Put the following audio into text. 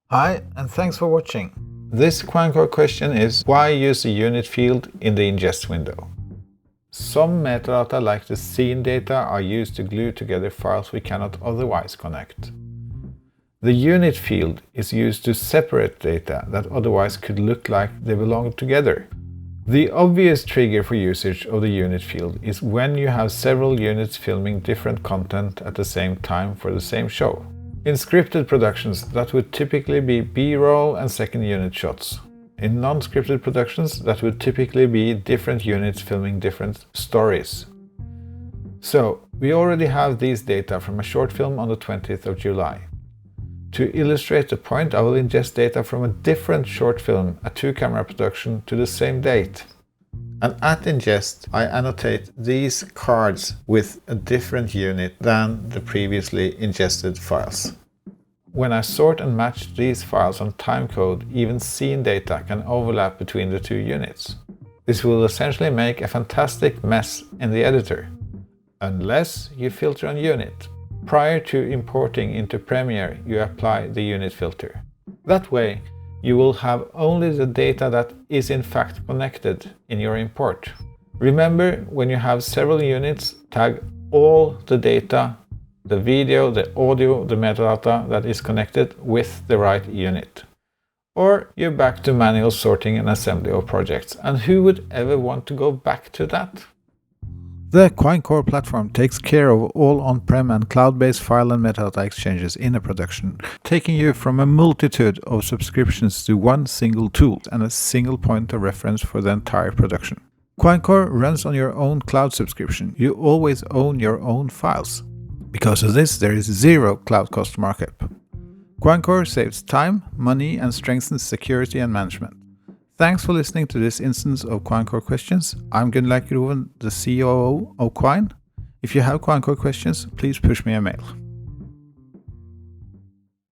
Hi, and thanks for watching. This QuineCore question is why use the unit field in the ingest window? Some metadata like the scene data are used to glue together files we cannot otherwise connect. The unit field is used to separate data that otherwise could look like they belong together. The obvious trigger for usage of the unit field is when you have several units filming different content at the same time for the same show. In scripted productions, that would typically be B-roll and second unit shots. In non-scripted productions, that would typically be different units filming different stories. So, we already have these data from a short film on the 20th of July. To illustrate the point, I will ingest data from a different short film, a 2-camera production, to the same date. And at ingest, I annotate these cards with a different unit than the previously ingested files. When I sort and match these files on timecode, even scene data can overlap between the two units. This will essentially make a fantastic mess in the editor, unless you filter on unit. Prior to importing into Premiere, you apply the unit filter. That way, you will have only the data that is in fact connected in your import. Remember, when you have several units, tag all the data, the video, the audio, the metadata that is connected with the right unit. Or you're back to manual sorting and assembly of projects. And who would ever want to go back to that? The QuineCore platform takes care of all on-prem and cloud-based file and metadata exchanges in a production, taking you from a multitude of subscriptions to one single tool and a single point of reference for the entire production. QuineCore runs on your own cloud subscription. You always own your own files. Because of this, there is zero cloud cost markup. QuineCore saves time, money, and strengthens security and management. Thanks for listening to this instance of QuineCore Questions. I'm Gunnar Groven, the COO of Quine. If you have QuineCore questions, please push me a mail.